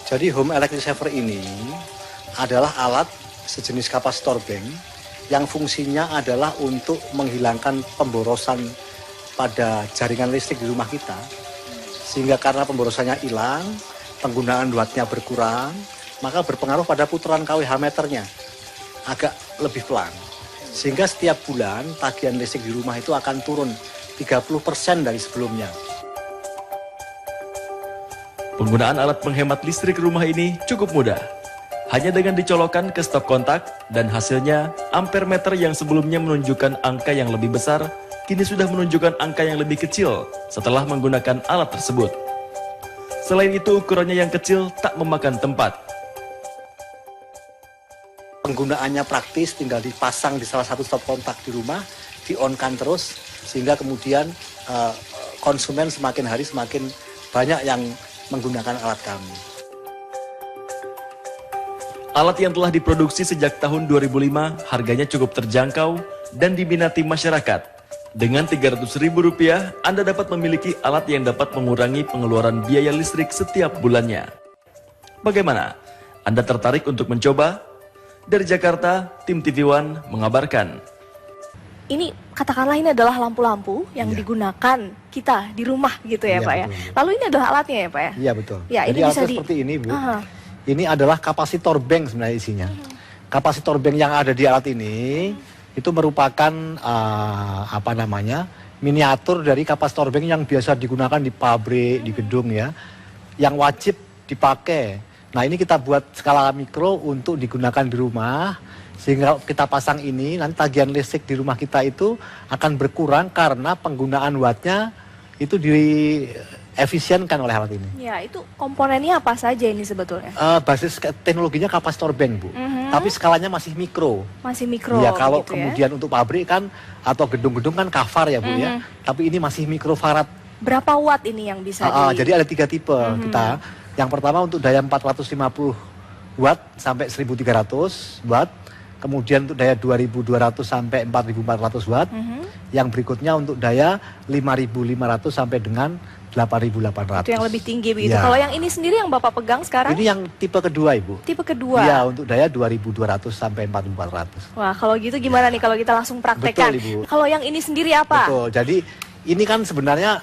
Jadi home electric saver ini adalah alat sejenis kapasitor bank yang fungsinya adalah untuk menghilangkan pemborosan pada jaringan listrik di rumah kita. Sehingga karena pemborosannya hilang, penggunaan wattnya berkurang, maka berpengaruh pada putaran kWh meternya agak lebih pelan. Sehingga setiap bulan tagihan listrik di rumah itu akan turun 30% dari sebelumnya. Penggunaan alat penghemat listrik rumah ini cukup mudah. Hanya dengan dicolokkan ke stop kontak dan hasilnya ampere meter yang sebelumnya menunjukkan angka yang lebih besar, kini sudah menunjukkan angka yang lebih kecil setelah menggunakan alat tersebut. Selain itu ukurannya yang kecil tak memakan tempat. Penggunaannya praktis, tinggal dipasang di salah satu stop kontak di rumah, di-on-kan terus, sehingga kemudian konsumen semakin hari semakin banyak yang menggunakan alat kami. Alat yang telah diproduksi sejak tahun 2005 harganya cukup terjangkau dan diminati masyarakat. Dengan Rp300.000, Anda dapat memiliki alat yang dapat mengurangi pengeluaran biaya listrik setiap bulannya. Bagaimana? Anda tertarik untuk mencoba? Dari Jakarta, tim TV One mengabarkan. Ini katakanlah ini adalah lampu-lampu yang Iya. digunakan kita di rumah gitu ya, Iya, Pak ya. betul. Lalu ini adalah alatnya ya, Pak ya? Iya betul. Ya, Jadi ini bisa alatnya seperti ini, Bu. Aha. Ini adalah kapasitor bank sebenarnya isinya. Kapasitor bank yang ada di alat ini itu merupakan miniatur dari kapasitor bank yang biasa digunakan di pabrik, di gedung ya, yang wajib dipakai. Nah, ini kita buat skala mikro untuk digunakan di rumah, sehingga kita pasang ini nanti tagihan listrik di rumah kita itu akan berkurang karena penggunaan wattnya itu diefisienkan oleh alat ini. Ya, itu komponennya apa saja ini sebetulnya? Basis teknologinya kapasitor bank, Bu. Tapi skalanya masih mikro. Masih mikro Ya, kalau gitu kemudian untuk pabrik kan atau gedung-gedung kan kafar ya, Bu ya. Tapi ini masih mikrofarad. Berapa watt ini yang bisa Jadi ada 3 tipe kita. Yang pertama untuk daya 450 watt sampai 1300 watt. Kemudian untuk daya 2200 sampai 4400 watt. Yang berikutnya untuk daya 5500 sampai dengan 8800. Itu yang lebih tinggi begitu. Ya. Kalau yang ini sendiri yang Bapak pegang sekarang? Ini yang tipe kedua, Ibu. Tipe kedua. Iya, untuk daya 2200 sampai 4400. Wah, kalau gitu gimana nih kalau kita langsung praktekkan? Betul, Ibu. Kalau yang ini sendiri apa? Betul. Jadi ini kan sebenarnya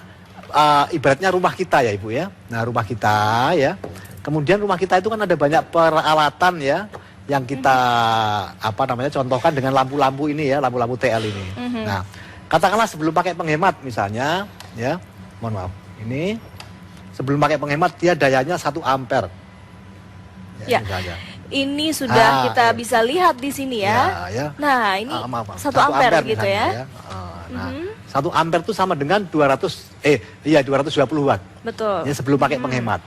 ibaratnya rumah kita ya, Ibu ya. Nah, rumah kita ya. Kemudian rumah kita itu kan ada banyak peralatan ya yang kita contohkan dengan lampu-lampu ini ya, lampu-lampu TL ini. Nah, katakanlah sebelum pakai penghemat misalnya ya. Mohon maaf. Ini sebelum pakai penghemat dia dayanya 1 ampere. Ya. Misalnya. Ini sudah kita bisa lihat di sini ya. Ya. Nah, ini Maaf. 1 ampere gitu misalnya, ya. Nah, 1 ampere itu sama dengan 220 watt. Betul. Ya, sebelum pakai penghemat.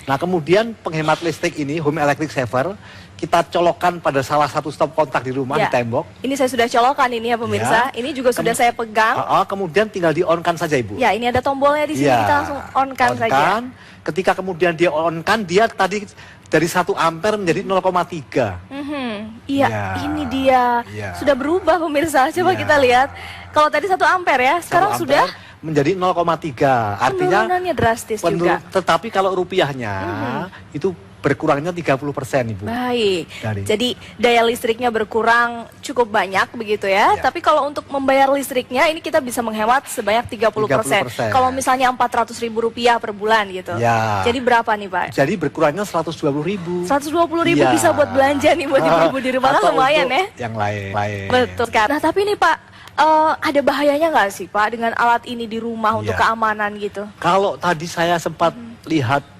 Nah, kemudian penghemat listrik ini, home electric saver, kita colokkan pada salah satu stop kontak di rumah, Ya. di tembok. Ini saya sudah colokkan ini ya pemirsa. Ini juga sudah saya pegang. Kemudian tinggal di-on-kan saja, Ibu. Ya, ini ada tombolnya di sini, Ya. kita langsung on-kan saja. Ketika kemudian dia on-kan, dia tadi dari 1 ampere menjadi 0,3. Iya, Ya. ini dia. Ya. Sudah berubah pemirsa. Coba Ya. kita lihat. Kalau tadi 1 ampere ya, sekarang 1 sudah ampere menjadi 0,3. Artinya penurunannya drastis juga. tetapi kalau rupiahnya itu berkurangnya 30%, Ibu. Baik, Dari- jadi daya listriknya berkurang cukup banyak begitu ya. Ya. Tapi kalau untuk membayar listriknya ini kita bisa menghemat sebanyak 30%. 30%. Kalau misalnya Rp400.000 per bulan gitu. Ya. Jadi berapa nih Pak? Jadi berkurangnya 120.000. 120.000 Iya. bisa buat belanja nih buat ibu-ibu di rumah kan Atau lumayan untuk ya. yang lain. Betul sekali. Nah tapi nih Pak, ada bahayanya nggak sih Pak dengan alat ini di rumah untuk Iya. keamanan gitu? Kalau tadi saya sempat lihat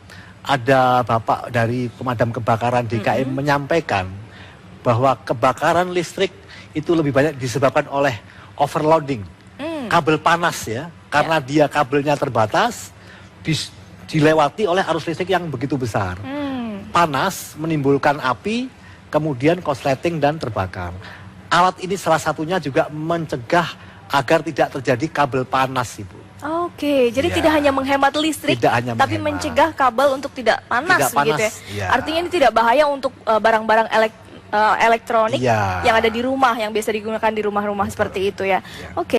ada Bapak dari pemadam kebakaran DKM menyampaikan bahwa kebakaran listrik itu lebih banyak disebabkan oleh overloading. Kabel panas ya. Karena dia kabelnya terbatas, dilewati oleh arus listrik yang begitu besar. Panas menimbulkan api, kemudian korsleting dan terbakar. Alat ini salah satunya juga mencegah agar tidak terjadi kabel panas, Ibu. Oke, jadi Ya. tidak hanya menghemat listrik, Tidak hanya tapi menghemat. mencegah kabel untuk tidak panas, Tidak panas, gitu ya. ya. Artinya ini tidak bahaya untuk barang-barang elektronik Iya. yang ada di rumah, yang biasa digunakan di rumah-rumah seperti itu ya. Oke.